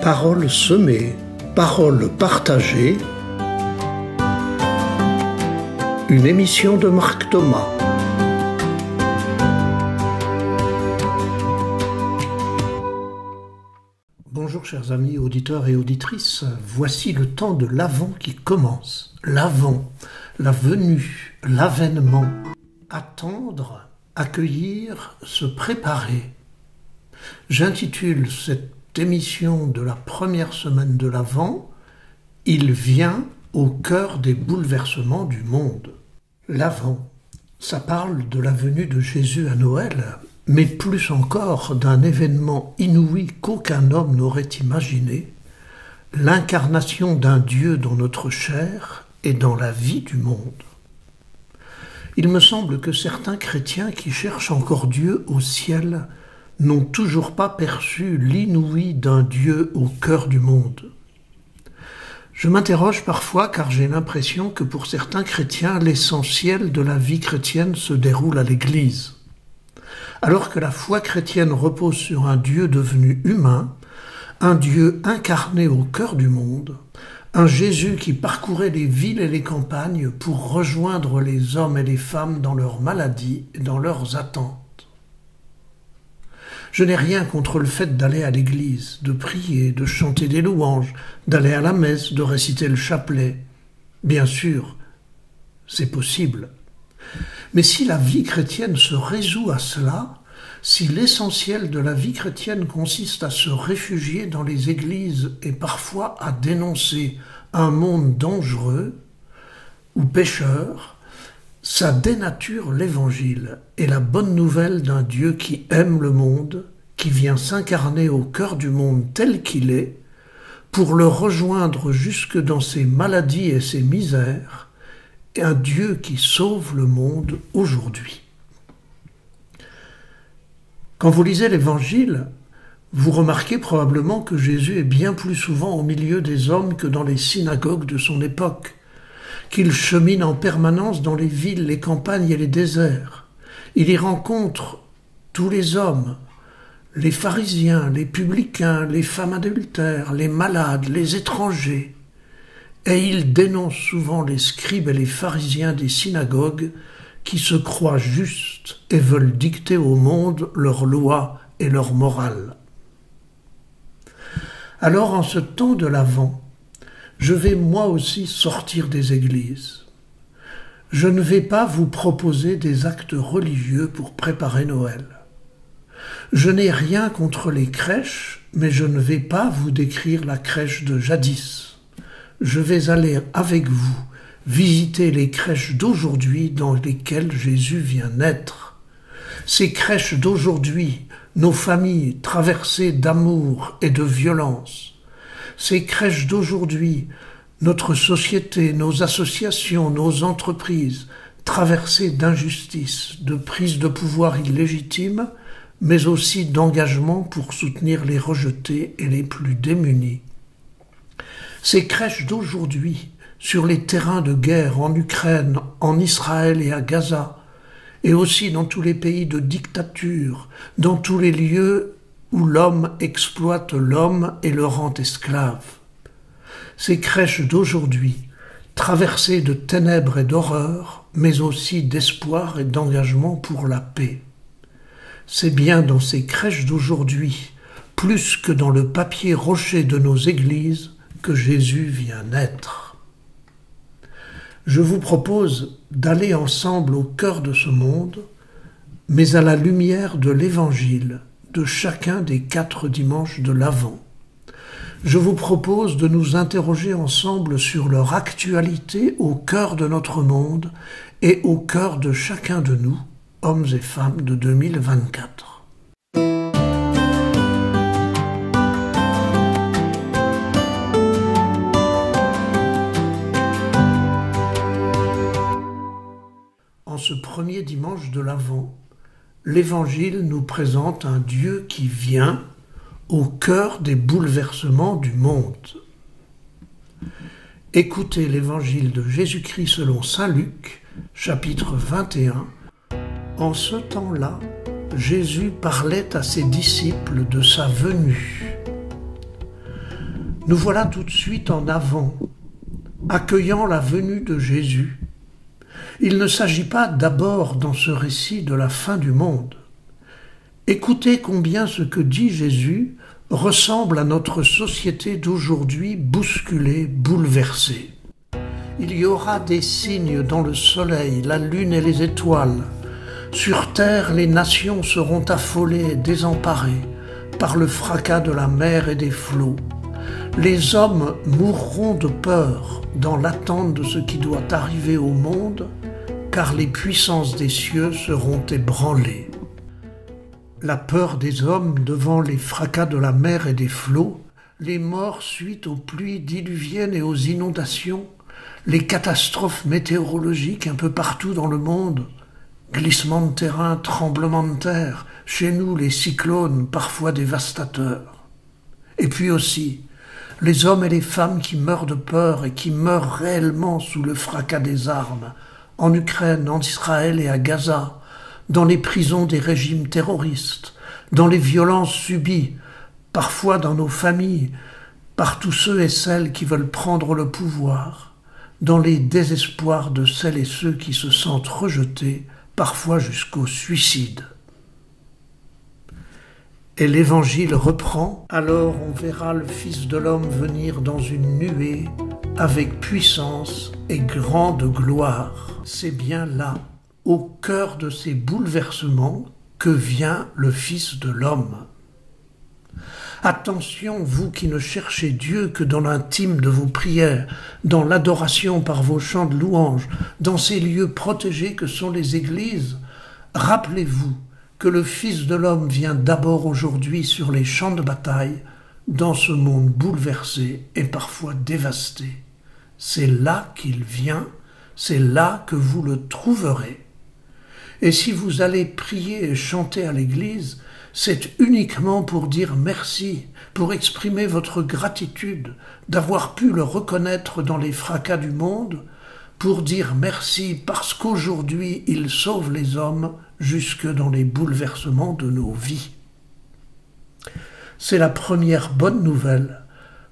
Parole semée, parole partagée. Une émission de Marc Thomas. Bonjour chers amis auditeurs et auditrices, voici le temps de l'Avent qui commence. L'Avent, la venue, l'avènement. Attendre, accueillir, se préparer. J'intitule cette émission de la première semaine de l'Avent « Il vient au cœur des bouleversements du monde ». L'Avent, ça parle de la venue de Jésus à Noël, mais plus encore d'un événement inouï qu'aucun homme n'aurait imaginé, l'incarnation d'un Dieu dans notre chair et dans la vie du monde. Il me semble que certains chrétiens qui cherchent encore Dieu au ciel n'ont toujours pas perçu l'inouï d'un Dieu au cœur du monde. Je m'interroge parfois car j'ai l'impression que pour certains chrétiens, l'essentiel de la vie chrétienne se déroule à l'Église. Alors que la foi chrétienne repose sur un Dieu devenu humain, un Dieu incarné au cœur du monde, un Jésus qui parcourait les villes et les campagnes pour rejoindre les hommes et les femmes dans leurs maladies et dans leurs attentes. Je n'ai rien contre le fait d'aller à l'église, de prier, de chanter des louanges, d'aller à la messe, de réciter le chapelet. Bien sûr, c'est possible. Mais si la vie chrétienne se résout à cela, si l'essentiel de la vie chrétienne consiste à se réfugier dans les églises et parfois à dénoncer un monde dangereux ou pécheur, ça dénature l'Évangile et la bonne nouvelle d'un Dieu qui aime le monde, qui vient s'incarner au cœur du monde tel qu'il est, pour le rejoindre jusque dans ses maladies et ses misères, et un Dieu qui sauve le monde aujourd'hui. Quand vous lisez l'Évangile, vous remarquez probablement que Jésus est bien plus souvent au milieu des hommes que dans les synagogues de son époque, qu'il chemine en permanence dans les villes, les campagnes et les déserts. Il y rencontre tous les hommes, les pharisiens, les publicains, les femmes adultères, les malades, les étrangers. Et il dénonce souvent les scribes et les pharisiens des synagogues qui se croient justes et veulent dicter au monde leurs lois et leur morale. Alors, en ce temps de l'Avent, je vais moi aussi sortir des églises. Je ne vais pas vous proposer des actes religieux pour préparer Noël. Je n'ai rien contre les crèches, mais je ne vais pas vous décrire la crèche de jadis. Je vais aller avec vous visiter les crèches d'aujourd'hui dans lesquelles Jésus vient naître. Ces crèches d'aujourd'hui, nos familles traversées d'amour et de violence. Ces crèches d'aujourd'hui, notre société, nos associations, nos entreprises, traversées d'injustice, de prise de pouvoir illégitime, mais aussi d'engagement pour soutenir les rejetés et les plus démunis. Ces crèches d'aujourd'hui, sur les terrains de guerre en Ukraine, en Israël et à Gaza, et aussi dans tous les pays de dictature, dans tous les lieux où l'homme exploite l'homme et le rend esclave. Ces crèches d'aujourd'hui, traversées de ténèbres et d'horreur, mais aussi d'espoir et d'engagement pour la paix. C'est bien dans ces crèches d'aujourd'hui, plus que dans le papier rocher de nos églises, que Jésus vient naître. Je vous propose d'aller ensemble au cœur de ce monde, mais à la lumière de l'Évangile, de chacun des 4 dimanches de l'Avent. Je vous propose de nous interroger ensemble sur leur actualité au cœur de notre monde et au cœur de chacun de nous, hommes et femmes de 2024. En ce premier dimanche de l'Avent, l'Évangile nous présente un Dieu qui vient au cœur des bouleversements du monde. Écoutez l'Évangile de Jésus-Christ selon saint Luc, chapitre 21. En ce temps-là, Jésus parlait à ses disciples de sa venue. Nous voilà tout de suite en avant, accueillant la venue de Jésus. Il ne s'agit pas d'abord dans ce récit de la fin du monde. Écoutez combien ce que dit Jésus ressemble à notre société d'aujourd'hui bousculée, bouleversée. Il y aura des signes dans le soleil, la lune et les étoiles. Sur terre, les nations seront affolées et désemparées par le fracas de la mer et des flots. Les hommes mourront de peur dans l'attente de ce qui doit arriver au monde, car les puissances des cieux seront ébranlées. La peur des hommes devant les fracas de la mer et des flots, les morts suite aux pluies diluviennes et aux inondations, les catastrophes météorologiques un peu partout dans le monde, glissements de terrain, tremblements de terre, chez nous les cyclones parfois dévastateurs. Et puis aussi, les hommes et les femmes qui meurent de peur et qui meurent réellement sous le fracas des armes, en Ukraine, en Israël et à Gaza, dans les prisons des régimes terroristes, dans les violences subies, parfois dans nos familles, par tous ceux et celles qui veulent prendre le pouvoir, dans les désespoirs de celles et ceux qui se sentent rejetés, parfois jusqu'au suicide. Et l'Évangile reprend, alors on verra le Fils de l'homme venir dans une nuée, avec puissance et grande gloire. C'est bien là, au cœur de ces bouleversements, que vient le Fils de l'homme. Attention, vous qui ne cherchez Dieu que dans l'intime de vos prières, dans l'adoration par vos chants de louange, dans ces lieux protégés que sont les églises, rappelez-vous que le Fils de l'homme vient d'abord aujourd'hui sur les champs de bataille, dans ce monde bouleversé et parfois dévasté. C'est là qu'il vient, c'est là que vous le trouverez. Et si vous allez prier et chanter à l'église, c'est uniquement pour dire merci, pour exprimer votre gratitude d'avoir pu le reconnaître dans les fracas du monde, pour dire merci parce qu'aujourd'hui il sauve les hommes jusque dans les bouleversements de nos vies. C'est la première bonne nouvelle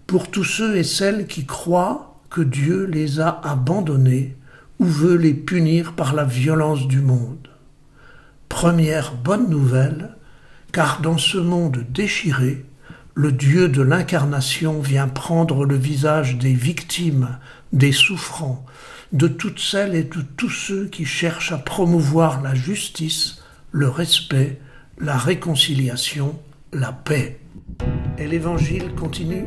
pour tous ceux et celles qui croient que Dieu les a abandonnés ou veut les punir par la violence du monde. Première bonne nouvelle, car dans ce monde déchiré, le Dieu de l'incarnation vient prendre le visage des victimes, des souffrants, de toutes celles et de tous ceux qui cherchent à promouvoir la justice, le respect, la réconciliation, la paix. Et l'Évangile continue.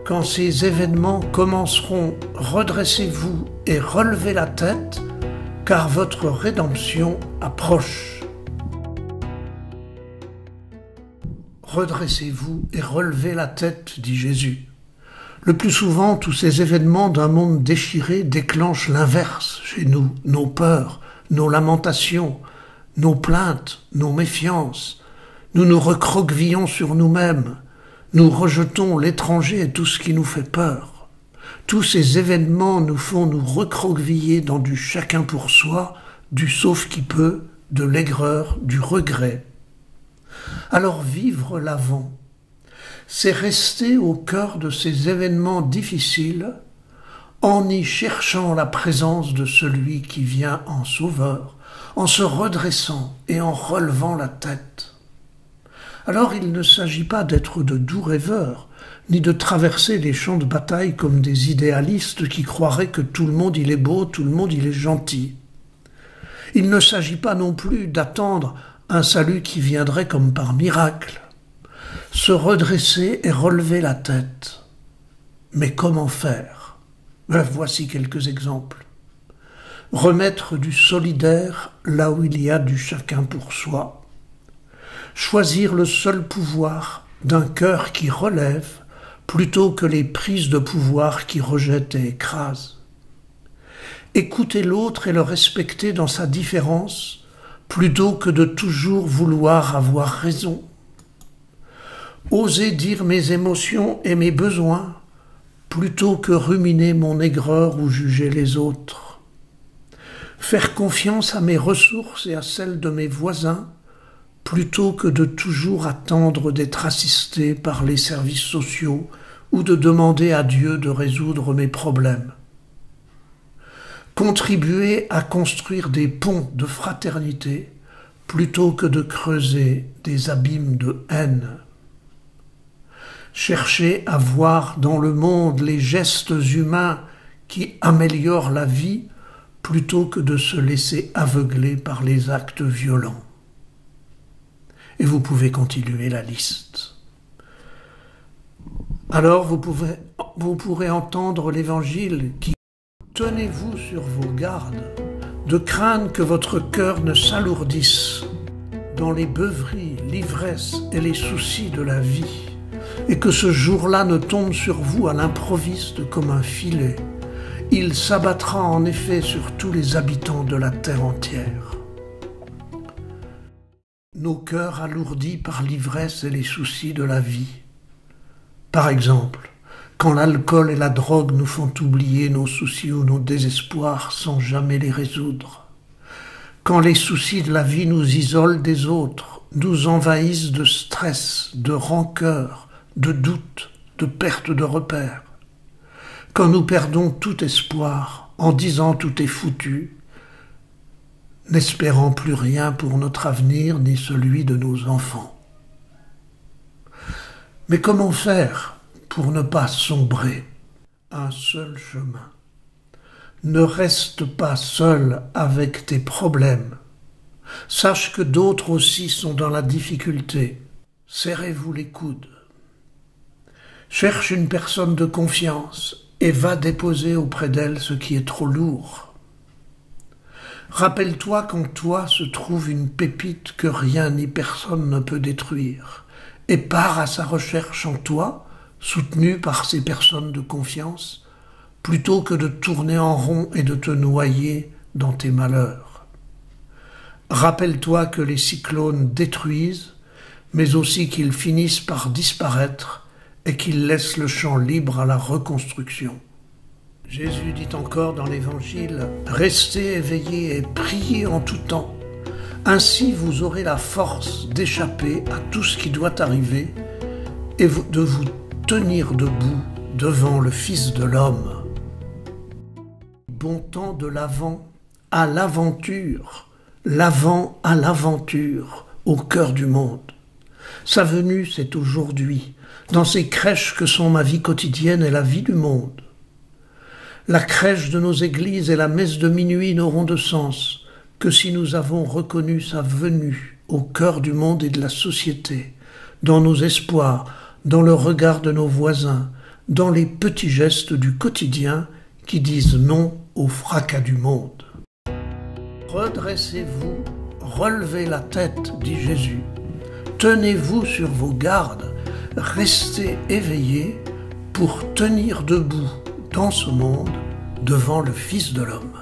Quand ces événements commenceront, redressez-vous et relevez la tête, car votre rédemption approche. Redressez-vous et relevez la tête, dit Jésus. Le plus souvent, tous ces événements d'un monde déchiré déclenchent l'inverse chez nous, nos peurs, nos lamentations, nos plaintes, nos méfiances. Nous nous recroquevillons sur nous-mêmes, nous rejetons l'étranger et tout ce qui nous fait peur. Tous ces événements nous font nous recroqueviller dans du chacun pour soi, du sauf qui peut, de l'aigreur, du regret. Alors vivre l'avant, c'est rester au cœur de ces événements difficiles en y cherchant la présence de celui qui vient en sauveur, en se redressant et en relevant la tête. Alors il ne s'agit pas d'être de doux rêveurs, ni de traverser les champs de bataille comme des idéalistes qui croiraient que tout le monde il est beau, tout le monde il est gentil. Il ne s'agit pas non plus d'attendre un salut qui viendrait comme par miracle. Se redresser et relever la tête. Mais comment faire? Voici quelques exemples. Remettre du solidaire là où il y a du chacun pour soi. Choisir le seul pouvoir d'un cœur qui relève plutôt que les prises de pouvoir qui rejettent et écrasent. Écouter l'autre et le respecter dans sa différence plutôt que de toujours vouloir avoir raison. Oser dire mes émotions et mes besoins plutôt que ruminer mon aigreur ou juger les autres. Faire confiance à mes ressources et à celles de mes voisins plutôt que de toujours attendre d'être assisté par les services sociaux ou de demander à Dieu de résoudre mes problèmes. Contribuer à construire des ponts de fraternité plutôt que de creuser des abîmes de haine. Chercher à voir dans le monde les gestes humains qui améliorent la vie plutôt que de se laisser aveugler par les actes violents. Et vous pouvez continuer la liste. Alors vous pourrez entendre l'Évangile qui « Tenez-vous sur vos gardes, de craindre que votre cœur ne s'alourdisse dans les beuveries, l'ivresse et les soucis de la vie, et que ce jour-là ne tombe sur vous à l'improviste comme un filet. Il s'abattra en effet sur tous les habitants de la terre entière. » Nos cœurs alourdis par l'ivresse et les soucis de la vie. Par exemple, quand l'alcool et la drogue nous font oublier nos soucis ou nos désespoirs sans jamais les résoudre. Quand les soucis de la vie nous isolent des autres, nous envahissent de stress, de rancœur, de doute, de perte de repères. Quand nous perdons tout espoir en disant tout est foutu, n'espérant plus rien pour notre avenir ni celui de nos enfants. Mais comment faire pour ne pas sombrer? Un seul chemin. Ne reste pas seul avec tes problèmes. Sache que d'autres aussi sont dans la difficulté. Serrez-vous les coudes. Cherche une personne de confiance et va déposer auprès d'elle ce qui est trop lourd. Rappelle-toi qu'en toi se trouve une pépite que rien ni personne ne peut détruire, et pars à sa recherche en toi, soutenu par ces personnes de confiance, plutôt que de tourner en rond et de te noyer dans tes malheurs. Rappelle-toi que les cyclones détruisent, mais aussi qu'ils finissent par disparaître et qu'ils laissent le champ libre à la reconstruction. Jésus dit encore dans l'Évangile « Restez éveillés et priez en tout temps. Ainsi vous aurez la force d'échapper à tout ce qui doit arriver et de vous tenir debout devant le Fils de l'homme. » Bon temps de l'avant à l'aventure, l'avant à l'aventure, au cœur du monde. Sa venue, c'est aujourd'hui, dans ces crèches que sont ma vie quotidienne et la vie du monde. La crèche de nos églises et la messe de minuit n'auront de sens que si nous avons reconnu sa venue au cœur du monde et de la société, dans nos espoirs, dans le regard de nos voisins, dans les petits gestes du quotidien qui disent non au fracas du monde. Redressez-vous, relevez la tête, dit Jésus. Tenez-vous sur vos gardes, restez éveillés pour tenir debout dans ce monde devant le Fils de l'homme.